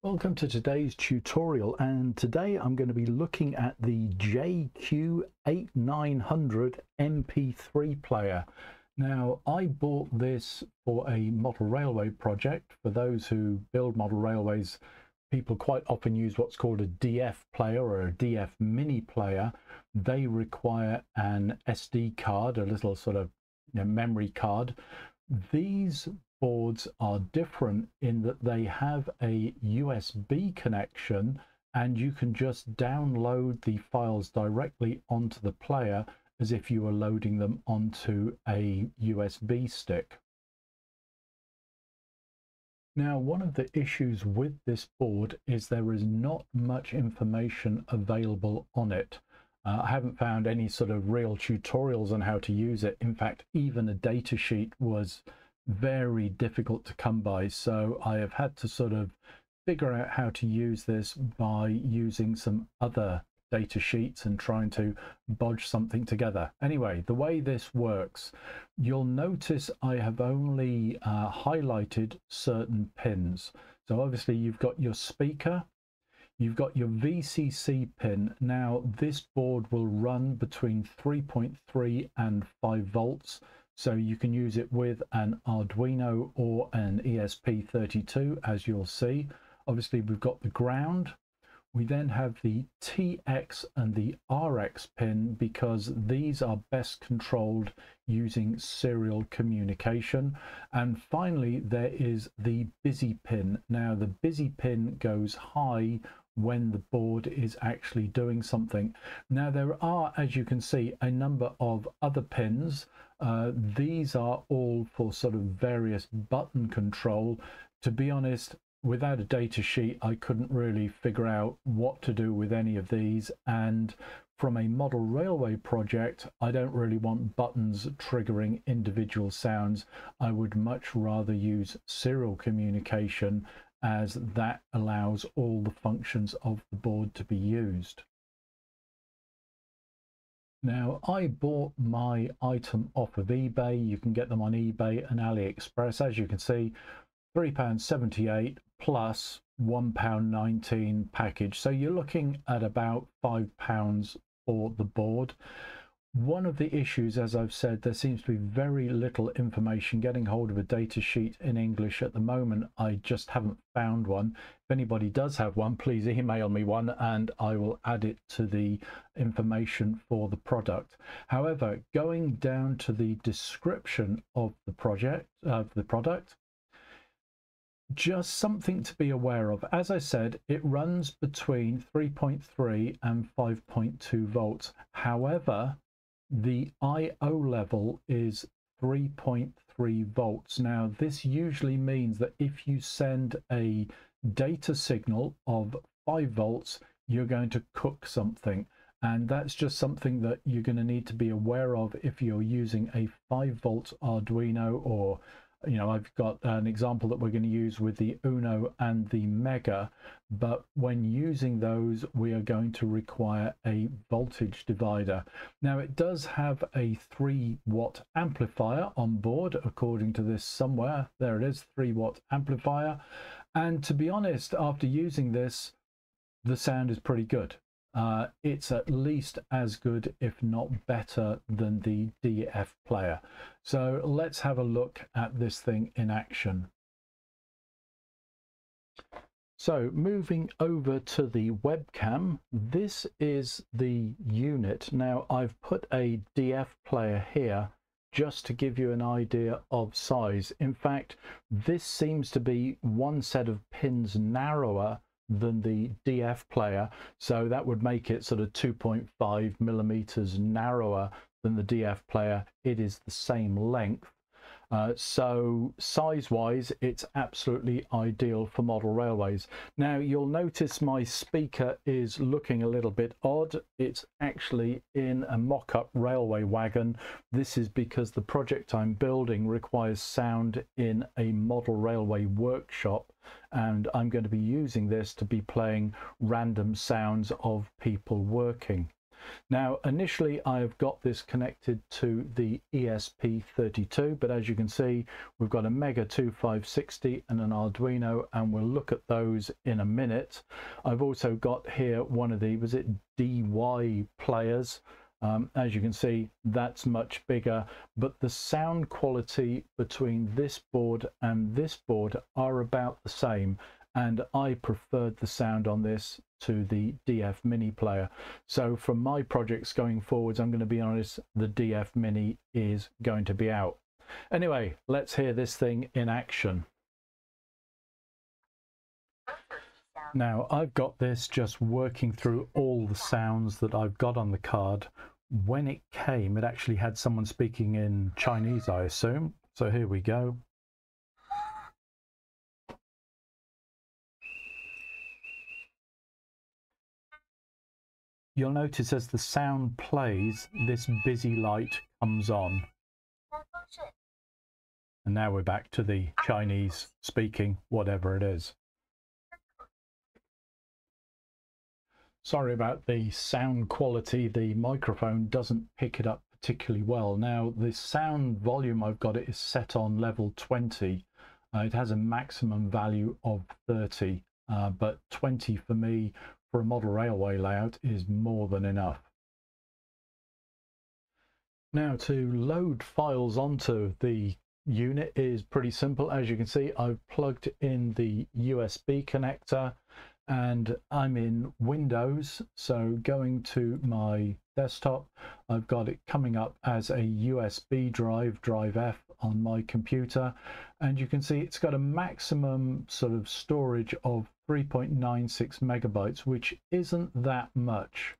Welcome to today's tutorial, and today I'm going to be looking at the JQ8900 MP3 player. Now, I bought this for a model railway project. For those who build model railways, people quite often use what's called a DF player or a DF mini player. They require an SD card, a little sort of memory card. These boards are different in that they have a USB connection, and you can just download the files directly onto the player as if you were loading them onto a USB stick. Now, one of the issues with this board is there is not much information available on it. I haven't found any sort of real tutorials on how to use it. In fact, even a data sheet was very difficult to come by, so I have had to sort of figure out how to use this by using some other data sheets and trying to bodge something together. Anyway, the way this works, you'll notice I have only highlighted certain pins. So obviously you've got your speaker, you've got your VCC pin. Now this board will run between 3.3 and 5 volts. So you can use it with an Arduino or an ESP32, as you'll see. Obviously, we've got the ground. We then have the TX and the RX pin, because these are best controlled using serial communication. And finally, there is the busy pin. Now, the busy pin goes high when the board is actually doing something. Now, there are, as you can see, a number of other pins. These are all for sort of various button control. To be honest, without a data sheet, I couldn't really figure out what to do with any of these. And from a model railway project, I don't really want buttons triggering individual sounds. I would much rather use serial communication, as that allows all the functions of the board to be used. Now, I bought my item off of eBay. You can get them on eBay and AliExpress. As you can see, £3.78 plus £1.19 package. So you're looking at about £5 for the board. One of the issues, as I've said, there seems to be very little information. Getting hold of a data sheet in English at the moment, I just haven't found one. If anybody does have one, please email me one and I will add it to the information for the product. However, going down to the description of the product, just something to be aware of. As I said, it runs between 3.3 and 5.2 volts. However, the I/O level is 3.3 volts. Now, this usually means that if you send a data signal of 5 volts, you're going to cook something. And that's just something that you're going to need to be aware of if you're using a 5 volt Arduino, or I've got an example that we're going to use with the UNO and the Mega, but when using those, we are going to require a voltage divider. Now, it does have a 3-watt amplifier on board, according to this somewhere. There it is, 3-watt amplifier. And to be honest, after using this, the sound is pretty good. It's at least as good, if not better, than the DF player. So let's have a look at this thing in action. So moving over to the webcam, this is the unit. Now, I've put a DF player here just to give you an idea of size. In fact, this seems to be one set of pins narrower than the DF player, so that would make it sort of 2.5 millimeters narrower than the DF player. It is the same length, so size-wise, it's absolutely ideal for model railways. Now, you'll notice my speaker is looking a little bit odd. It's actually in a mock-up railway wagon. This is because the project I'm building requires sound in a model railway workshop, and I'm going to be using this to be playing random sounds of people working. Now initially I've got this connected to the ESP32, but as you can see we've got a Mega 2560 and an Arduino, and we'll look at those in a minute. I've also got here one of the, was it DY players. As you can see, that's much bigger, but the sound quality between this board and this board are about the same, and I preferred the sound on this to the DF Mini player. So from my projects going forwards, I'm going to be honest, the DF Mini is going to be out. Anyway, let's hear this thing in action. Now I've got this just working through all the sounds that I've got on the card. When it came, it actually had someone speaking in Chinese, I assume. So here we go. You'll notice as the sound plays, this busy light comes on. And now we're back to the Chinese speaking, whatever it is. Sorry about the sound quality, the microphone doesn't pick it up particularly well. Now the sound volume I've got it is set on level 20. It has a maximum value of 30, but 20 for me for a model railway layout is more than enough. Now to load files onto the unit is pretty simple. As you can see, I've plugged in the USB connector and I'm in Windows, so going to my desktop, I've got it coming up as a USB drive, drive F on my computer, and you can see it's got a maximum sort of storage of 3.96 megabytes, which isn't that much.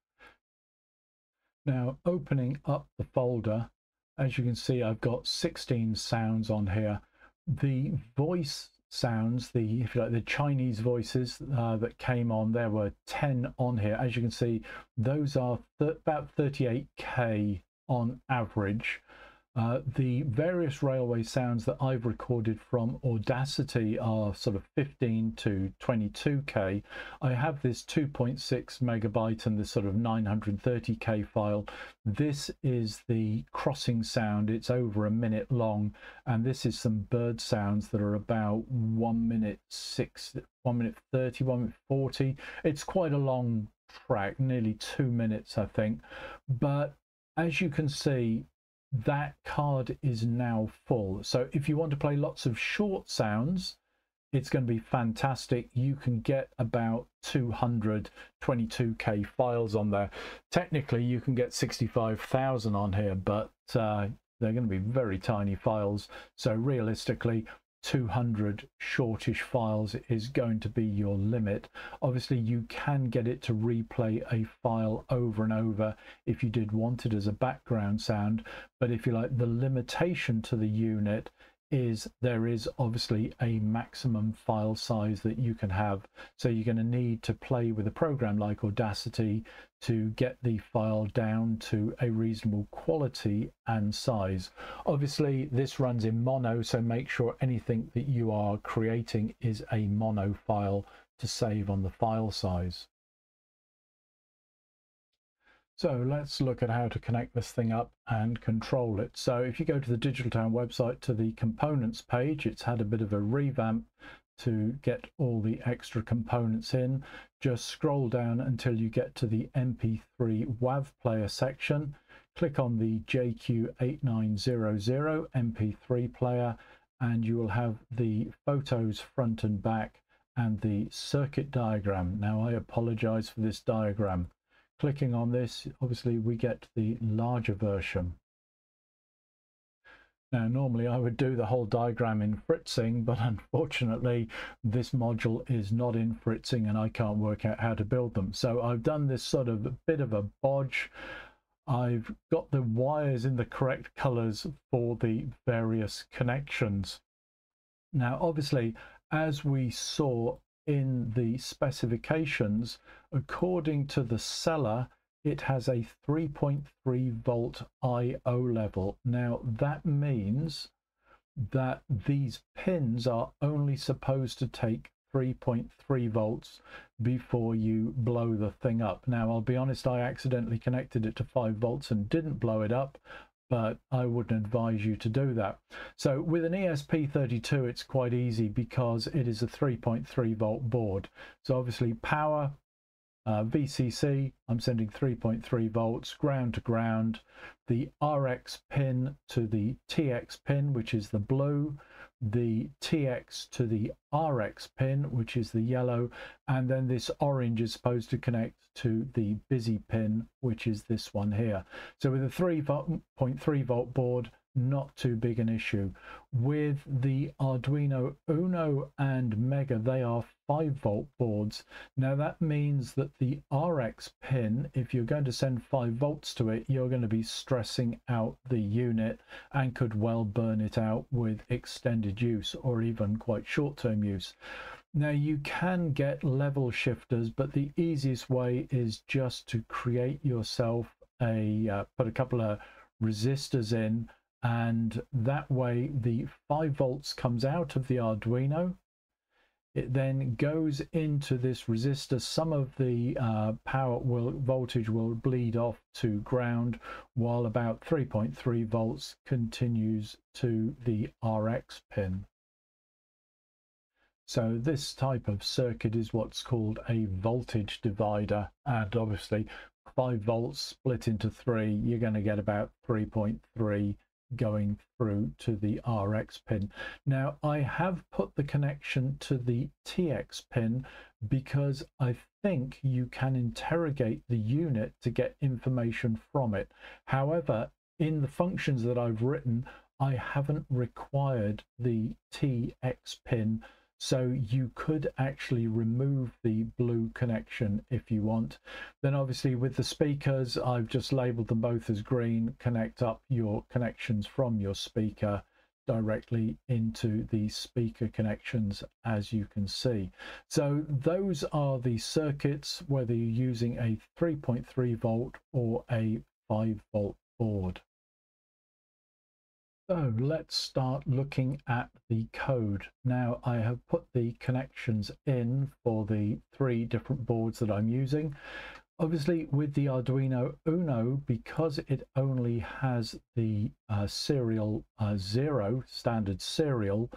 Now opening up the folder, as you can see I've got 16 sounds on here. The voice sounds, the, if you like, the Chinese voices that came on, there were 10 on here. As you can see, those are about 38k on average. The various railway sounds that I've recorded from Audacity are sort of 15 to 22k. I have this 2.6 megabyte and this sort of 930k file. This is the crossing sound. It's over a minute long, and this is some bird sounds that are about 1 minute 6, 1 minute 30, 1 minute 40. It's quite a long track, nearly 2 minutes I think, but as you can see, that card is now full. So if you want to play lots of short sounds, it's going to be fantastic. You can get about 222k files on there. Technically you can get 65,000 on here, but they're going to be very tiny files. So realistically 200 shortish files is going to be your limit. Obviously you can get it to replay a file over and over if you did want it as a background sound, but if you like, the limitation to the unit is there is obviously a maximum file size that you can have. So you're going to need to play with a program like Audacity to get the file down to a reasonable quality and size. Obviously this runs in mono, so make sure anything that you are creating is a mono file to save on the file size. So let's look at how to connect this thing up and control it. So if you go to the Digital Town website to the components page, it's had a bit of a revamp to get all the extra components in. Just scroll down until you get to the MP3 WAV player section. Click on the JQ8900 MP3 player and you will have the photos front and back and the circuit diagram. Now I apologize for this diagram. Clicking on this, obviously we get the larger version. Now normally I would do the whole diagram in fritzing, but unfortunately this module is not in fritzing and I can't work out how to build them. So I've done this sort of bit of a bodge. I've got the wires in the correct colors for the various connections. Now obviously, as we saw in the specifications, according to the seller, it has a 3.3 volt IO level. Now that means that these pins are only supposed to take 3.3 volts before you blow the thing up. Now, I'll be honest, I accidentally connected it to 5 volts and didn't blow it up, but I wouldn't advise you to do that. So with an ESP32, it's quite easy because it is a 3.3 volt board. So obviously power, VCC, I'm sending 3.3 volts, ground to ground, the RX pin to the TX pin, which is the blue, the TX to the RX pin, which is the yellow, and then this orange is supposed to connect to the busy pin, which is this one here. So with a 3.3 volt board, not too big an issue. With the Arduino UNO and Mega, they are 5 volt boards. Now that means that the RX pin, if you're going to send 5 volts to it, you're going to be stressing out the unit and could well burn it out with extended use or even quite short-term use. Now you can get level shifters, but the easiest way is just to create yourself put a couple of resistors in, and that way the 5 volts comes out of the Arduino. It then goes into this resistor. Some of the voltage will bleed off to ground, while about 3.3 volts continues to the RX pin. So this type of circuit is what's called a voltage divider, and obviously 5 volts split into 3, you're going to get about 3.3 going through to the RX pin. Now I have put the connection to the TX pin because I think you can interrogate the unit to get information from it. However, in the functions that I've written, I haven't required the TX pin, so you could actually remove the blue connection if you want. Then obviously with the speakers, I've just labeled them both as green. Connect up your connections from your speaker directly into the speaker connections, as you can see. So those are the circuits, whether you're using a 3.3 volt or a 5 volt board. So let's start looking at the code. Now I have put the connections in for the 3 different boards that I'm using. Obviously with the Arduino UNO, because it only has the serial 0, standard serial,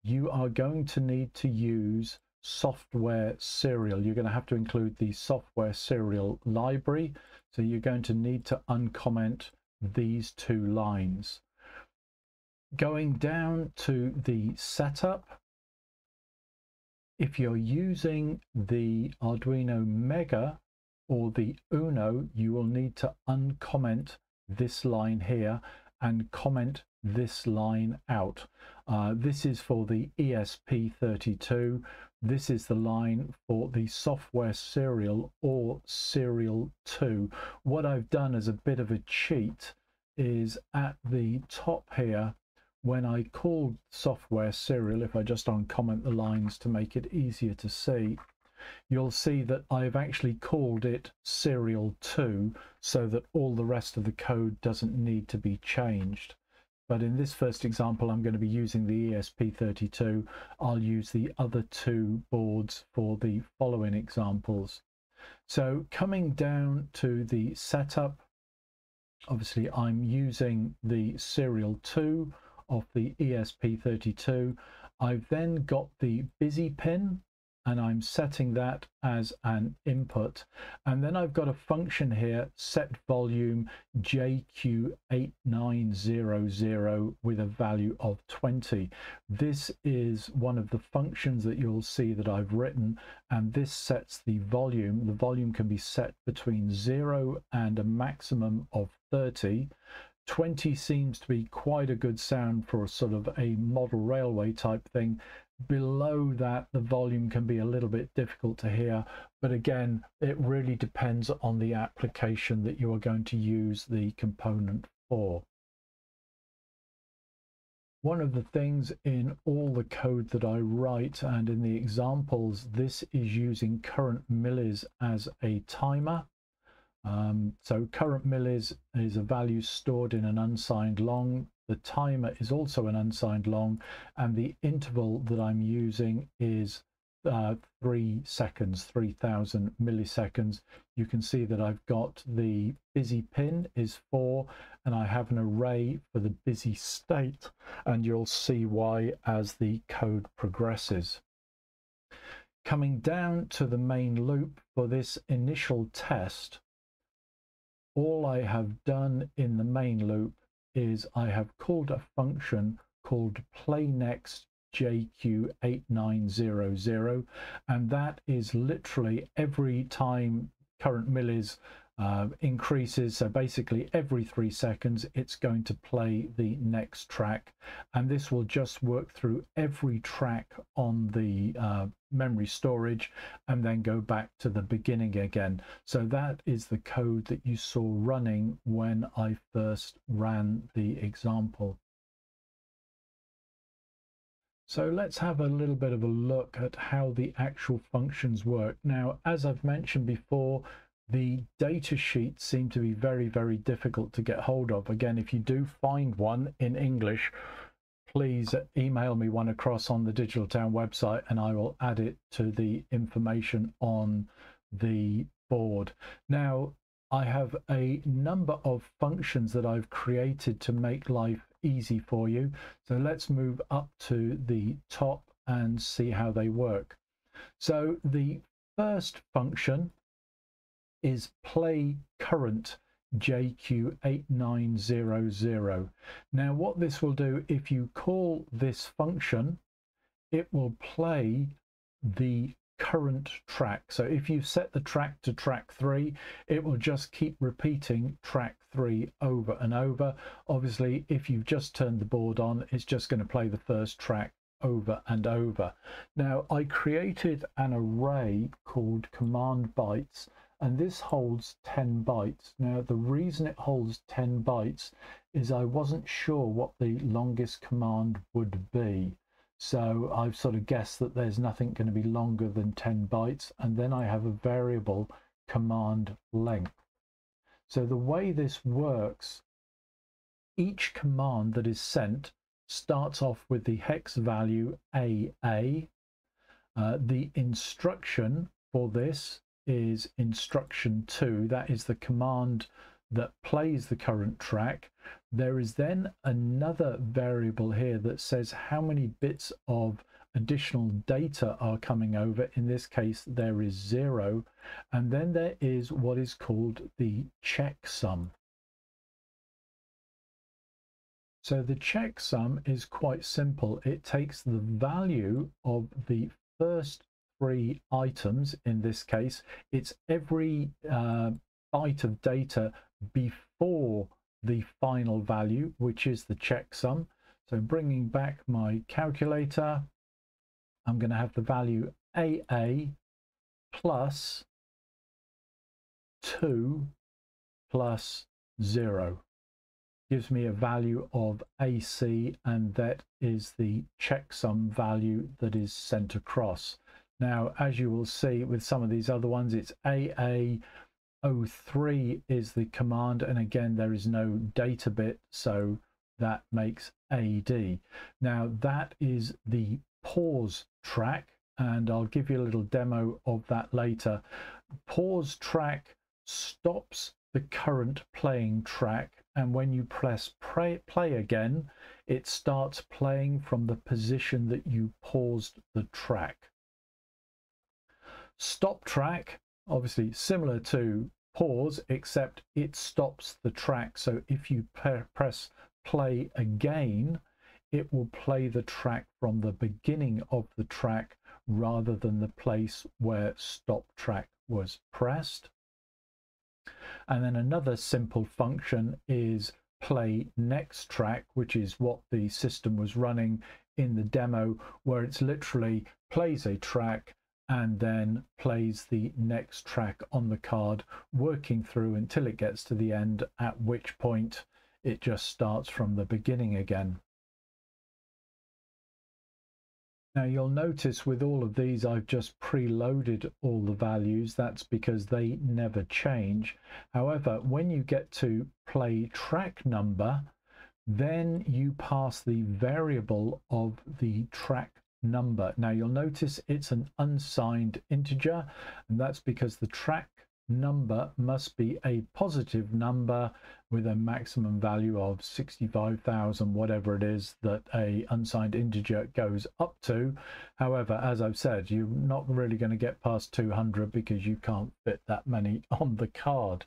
you are going to need to use software serial. You're going to have to include the software serial library. So you're going to need to uncomment these 2 lines. Going down to the setup, if you're using the Arduino Mega or the UNO, you will need to uncomment this line here and comment this line out. This is for the ESP32. This is the line for the software serial or serial 2. What I've done as a bit of a cheat is at the top here, when I called software serial, if I just uncomment the lines to make it easier to see, you'll see that I've actually called it serial 2 so that all the rest of the code doesn't need to be changed. But in this first example, I'm going to be using the ESP32. I'll use the other 2 boards for the following examples. So coming down to the setup, obviously I'm using the serial 2 of the ESP32. I've then got the busy pin and I'm setting that as an input, and then I've got a function here, set volume JQ8900 with a value of 20. This is one of the functions that you'll see that I've written, and this sets the volume. The volume can be set between 0 and a maximum of 30. 20 seems to be quite a good sound for a sort of a model railway type thing. Below that, the volume can be a little bit difficult to hear, but again, it really depends on the application that you are going to use the component for. One of the things in all the code that I write and in the examples, this is using current millis as a timer. So current millis is a value stored in an unsigned long. The timer is also an unsigned long, and the interval that I'm using is 3 seconds, 3000 milliseconds. You can see that I've got the busy pin is 4, and I have an array for the busy state, and you'll see why as the code progresses. Coming down to the main loop for this initial test, all I have done in the main loop is I have called a function called playNext JQ8900, and that is literally every time current millis increases, so basically every 3 seconds it's going to play the next track, and this will just work through every track on the memory storage and then go back to the beginning again. So that is the code that you saw running when I first ran the example. So let's have a little bit of a look at how the actual functions work. Now, as I've mentioned before, the data sheets seem to be very, very difficult to get hold of. Again, if you do find one in English, please email me one across on the Digital Town website and I will add it to the information on the board. Now, I have a number of functions that I've created to make life easy for you. So let's move up to the top and see how they work. So the first function is play current JQ8900. Now what this will do, if you call this function, it will play the current track. So if you set the track to track 3, it will just keep repeating track 3 over and over. Obviously, if you've just turned the board on, it's just going to play the first track over and over. Now, I created an array called command bytes, and this holds 10 bytes. Now, the reason it holds 10 bytes is I wasn't sure what the longest command would be. So I've sort of guessed that there's nothing going to be longer than 10 bytes, and then I have a variable command length. So the way this works, each command that is sent starts off with the hex value AA. The instruction for this is instruction 2. That is the command that plays the current track. There is then another variable here that says how many bits of additional data are coming over. In this case, there is 0. And then there is what is called the checksum. So the checksum is quite simple. It takes the value of the first 3 items. In this case, it's every byte of data before the final value, which is the checksum. So bringing back my calculator, I'm going to have the value AA plus 2 plus 0. Gives me a value of AC, and that is the checksum value that is sent across. Now, as you will see with some of these other ones, it's AA03 is the command, and again there is no data bit, so that makes AD. Now that is the pause track, and I'll give you a little demo of that later. Pause track stops the current playing track, and when you press play again, it starts playing from the position that you paused the track. Stop track, obviously similar to pause, except it stops the track. So if you press play again, it will play the track from the beginning of the track rather than the place where stop track was pressed. And then another simple function is play next track, which is what the system was running in the demo, where it's literally plays a track and then plays the next track on the card, working through until it gets to the end, at which point it just starts from the beginning again. Now you'll notice with all of these I've just preloaded all the values. That's because they never change. However, when you get to play track number, then you pass the variable of the track number. Now you'll notice it's an unsigned integer, and that's because the track number must be a positive number with a maximum value of 65,000, whatever it is that a unsigned integer goes up to. However, as I've said, you're not really going to get past 200 because you can't fit that many on the card.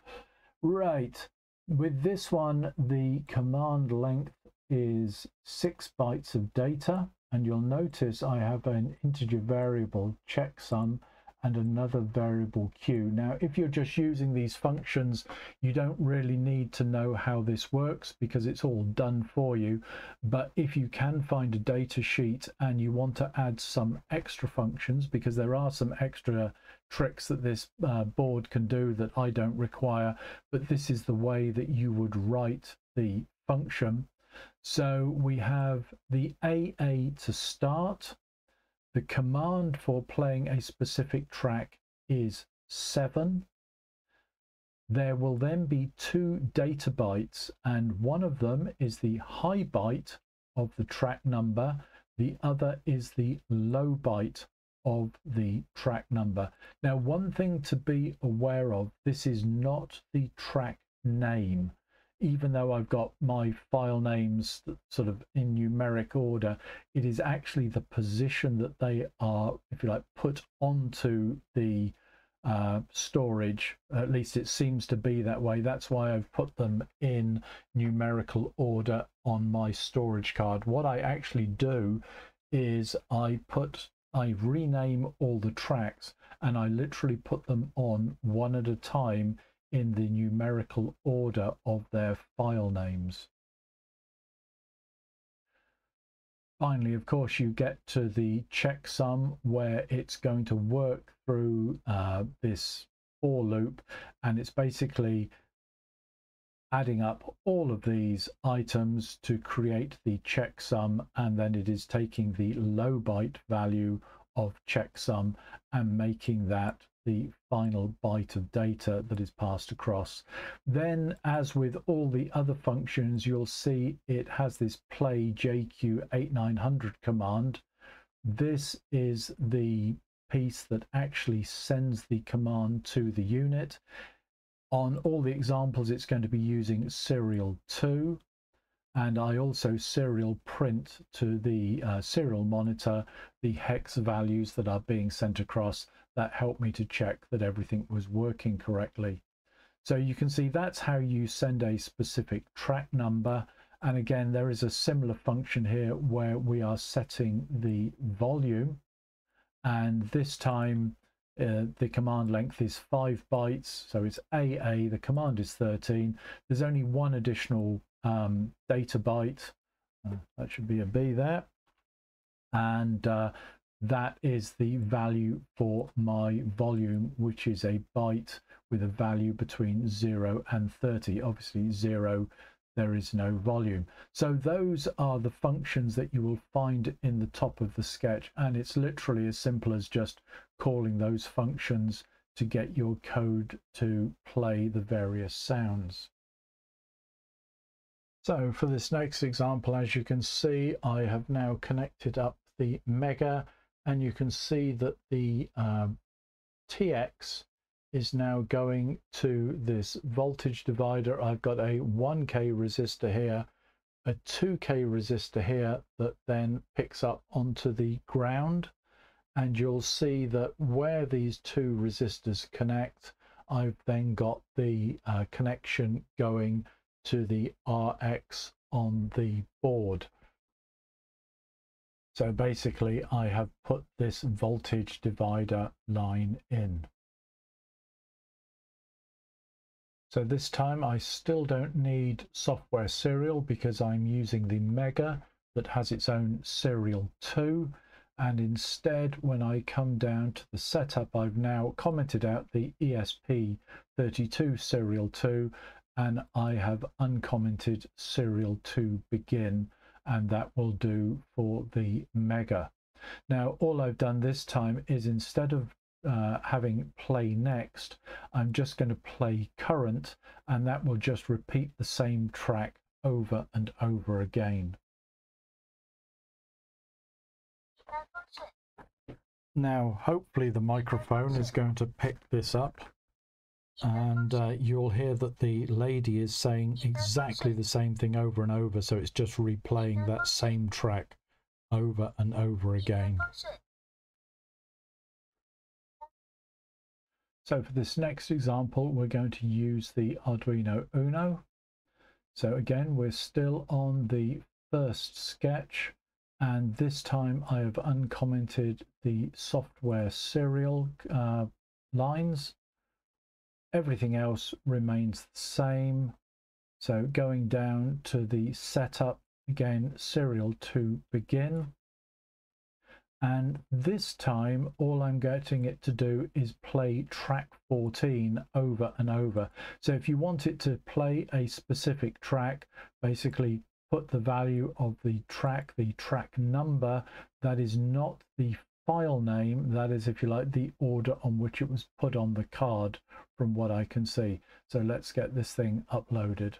Right, with this one, the command length is 6 bytes of data, and you'll notice I have an integer variable checksum and another variable q. Now, if you're just using these functions, you don't really need to know how this works because it's all done for you. But if you can find a data sheet and you want to add some extra functions, because there are some extra tricks that this board can do that I don't require, but this is the way that you would write the function. So we have the AA to start. The command for playing a specific track is 7. There will then be 2 data bytes, and one of them is the high byte of the track number. The other is the low byte of the track number. Now, one thing to be aware of, this is not the track name. Even though I've got my file names sort of in numeric order, it is actually the position that they are, if you like, put onto the storage. At least it seems to be that way. That's why I've put them in numerical order on my storage card. What I actually do is I rename all the tracks, and I literally put them on one at a time in the numerical order of their file names. Finally, of course, you get to the checksum where it's going to work through this for loop, and it's basically adding up all of these items to create the checksum, and then it is taking the low byte value of checksum and making that the final byte of data that is passed across. Then, as with all the other functions, you'll see it has this play JQ8900 command. This is the piece that actually sends the command to the unit. On all the examples, it's going to be using serial 2. And I also serial print to the serial monitor the hex values that are being sent across. That helped me to check that everything was working correctly. So you can see that's how you send a specific track number. And again, there is a similar function here where we are setting the volume. And this time the command length is 5 bytes. So it's AA, the command is 13. There's only one additional data byte. That should be a B there. And that is the value for my volume, which is a byte with a value between 0 and 30. Obviously 0, there is no volume. So those are the functions that you will find in the top of the sketch, and it's literally as simple as just calling those functions to get your code to play the various sounds. So for this next example, as you can see, I have now connected up the Mega, and you can see that the TX is now going to this voltage divider. I've got a 1K resistor here, a 2K resistor here that then picks up onto the ground. And you'll see that where these two resistors connect, I've then got the connection going to the RX on the board. So basically I have put this voltage divider line in. So this time I still don't need software serial because I'm using the Mega that has its own serial 2. And instead, when I come down to the setup, I've now commented out the ESP32 serial 2, and I have uncommented serial 2 begin, and that will do for the Mega. Now, all I've done this time is instead of having play next, I'm just going to play current, and that will just repeat the same track over and over again. Now, hopefully the microphone is going to pick this up, and you'll hear that the lady is saying exactly the same thing over and over, so it's just replaying that same track over and over again. So for this next example, we're going to use the Arduino UNO. So again, we're still on the first sketch, and this time I have uncommented the software serial lines. Everything else remains the same. So going down to the setup, again, serial to begin. And this time, all I'm getting it to do is play track 14 over and over. So if you want it to play a specific track, basically put the value of the track number, that is not the file name, that is, if you like, the order on which it was put on the card from what I can see. So let's get this thing uploaded.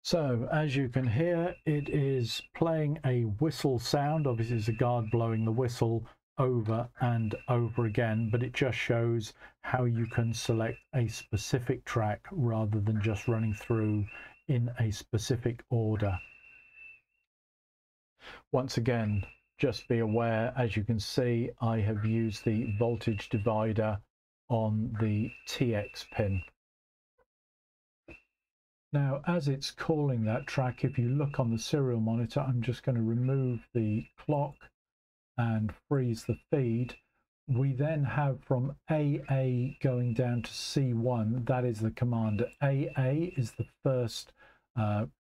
So as you can hear, it is playing a whistle sound. Obviously it's a guard blowing the whistle over and over again, but it just shows how you can select a specific track rather than just running through in a specific order. Once again, just be aware, as you can see, I have used the voltage divider on the TX pin. Now, as it's calling that track, if you look on the serial monitor, I'm just going to remove the clock and freeze the feed. We then have from AA going down to C1, that is the command. AA is the first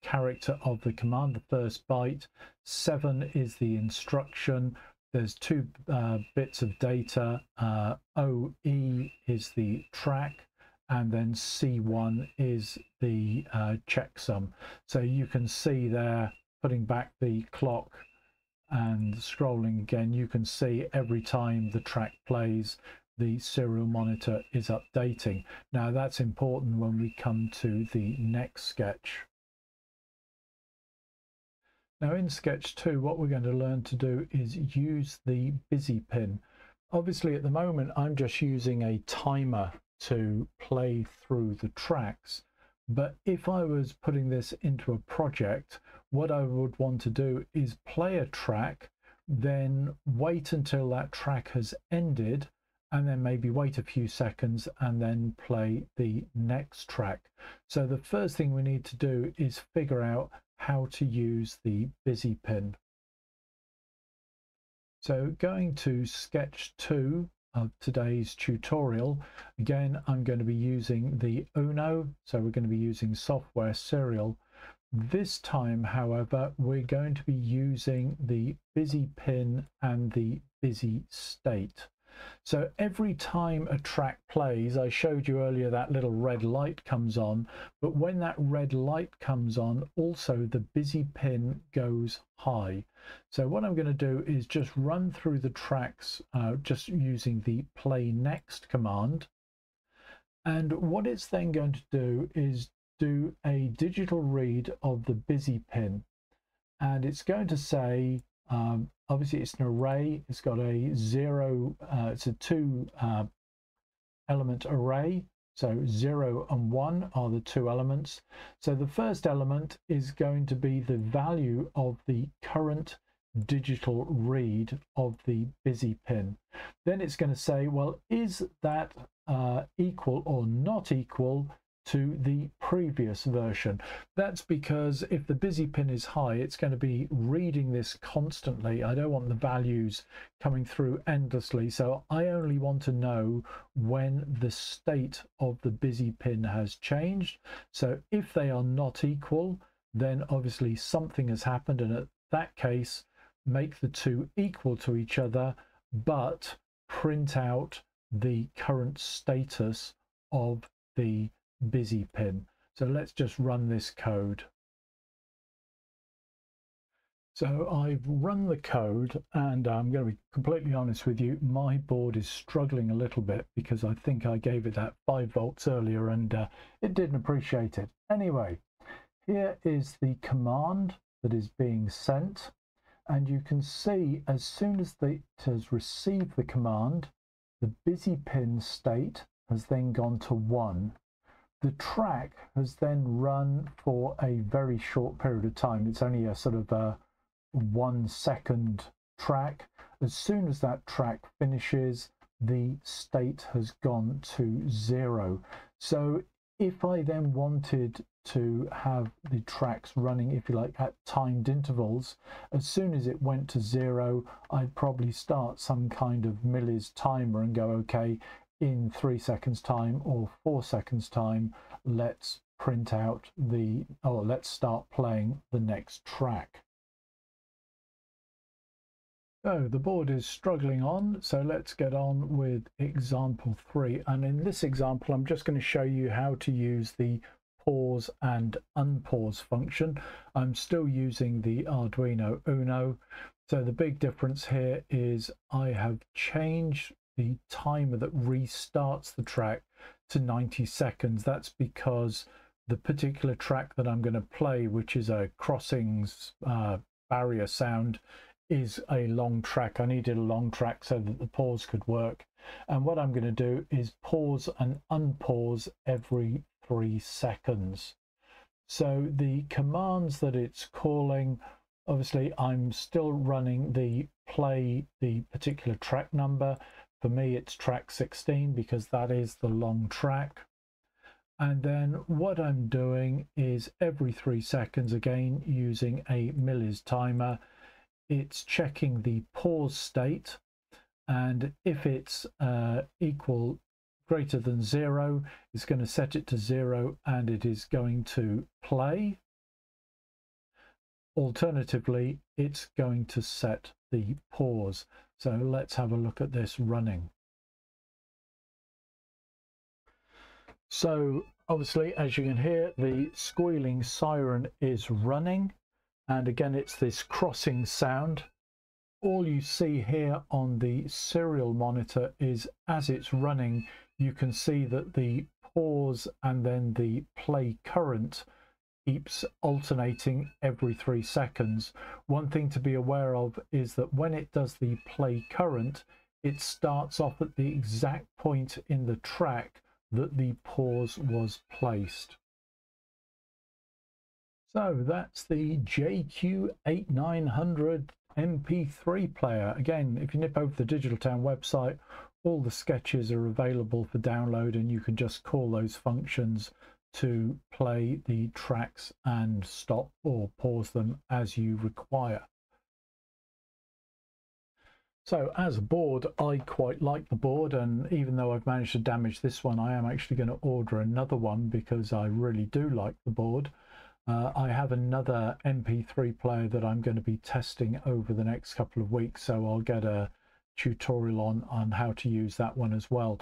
character of the command, the first byte. 7 is the instruction. There's 2 bits of data. OE is the track. And then C1 is the checksum. So you can see there, putting back the clock and scrolling again, you can see every time the track plays, the serial monitor is updating. Now that's important when we come to the next sketch. Now in sketch 2, what we're going to learn to do is use the busy pin. Obviously at the moment I'm just using a timer to play through the tracks, but if I was putting this into a project, what I would want to do is play a track, then wait until that track has ended, and then maybe wait a few seconds and then play the next track. So the first thing we need to do is figure out how to use the busy pin. So going to sketch 2 of today's tutorial, again I'm going to be using the UNO, so we're going to be using software serial. This time, however, we're going to be using the busy pin and the busy state. So every time a track plays, I showed you earlier that little red light comes on, but when that red light comes on, also the busy pin goes high. So what I'm going to do is just run through the tracks just using the play next command. And what it's then going to do is do a digital read of the busy pin. And it's going to say, obviously it's an array, it's got a 0, it's a 2 element array, so 0 and 1 are the 2 elements. So the first element is going to be the value of the current digital read of the busy pin. Then it's going to say, well, is that equal or not equal to the previous version? That's because if the busy pin is high, it's going to be reading this constantly. I don't want the values coming through endlessly, so I only want to know when the state of the busy pin has changed. So if they are not equal, then obviously something has happened, and at that case make the 2 equal to each other, but print out the current status of the busy pin. So let's just run this code. So I've run the code, and I'm going to be completely honest with you, my board is struggling a little bit because I think I gave it that 5 volts earlier and it didn't appreciate it. Anyway, here is the command that is being sent. and you can see as soon as it has received the command, the busy pin state has then gone to 1. The track has then run for a very short period of time. It's only a sort of a 1 second track. As soon as that track finishes, the state has gone to 0. So if I then wanted to have the tracks running, if you like, at timed intervals, as soon as it went to 0, I'd probably start some kind of millis timer and go, okay, in 3 seconds time or 4 seconds time, let's print out let's start playing the next track. So the board is struggling on, so let's get on with example 3. And in this example, I'm just going to show you how to use the pause and unpause function. I'm still using the Arduino UNO. So the big difference here is I have changed the timer that restarts the track to 90 seconds. That's because the particular track that I'm going to play, which is a crossings barrier sound, is a long track. I needed a long track so that the pause could work. And what I'm going to do is pause and unpause every 3 seconds. So the commands that it's calling, obviously I'm still running the play the particular track number. For me it's track 16 because that is the long track. And then what I'm doing is every 3 seconds, again using a millis timer, it's checking the pause state, and if it's greater than 0, it's going to set it to 0 and it is going to play. Alternatively, it's going to set the pause. So let's have a look at this running. So obviously, as you can hear, the squealing siren is running, and again it's this crossing sound. All you see here on the serial monitor is as it's running, you can see that the pause and then the play current keeps alternating every 3 seconds. One thing to be aware of is that when it does the play current, it starts off at the exact point in the track that the pause was placed. So that's the JQ8900 MP3 player. Again, if you nip over to the Digital Town website, all the sketches are available for download, and you can just call those functions to play the tracks and stop or pause them as you require. So as a board, I quite like the board, and even though I've managed to damage this one, I am actually going to order another one because I really do like the board. I have another MP3 player that I'm going to be testing over the next couple of weeks, so I'll get a tutorial on how to use that one as well.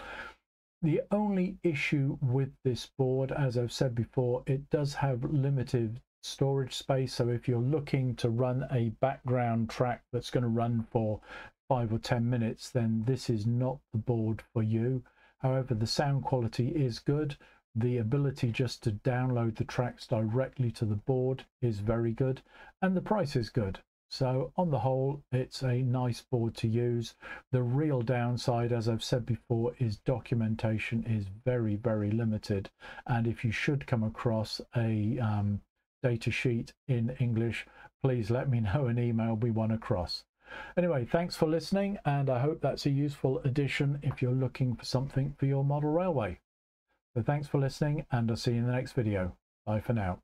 The only issue with this board, as I've said before, it does have limited storage space. So if you're looking to run a background track that's going to run for 5 or 10 minutes, then this is not the board for you. However, the sound quality is good. The ability just to download the tracks directly to the board is very good, and the price is good. So on the whole, it's a nice board to use. The real downside, as I've said before, is documentation is very, very limited. And if you should come across a data sheet in English, please let me know and email me one across. Anyway, thanks for listening, and I hope that's a useful addition if you're looking for something for your model railway. So thanks for listening, and I'll see you in the next video. Bye for now.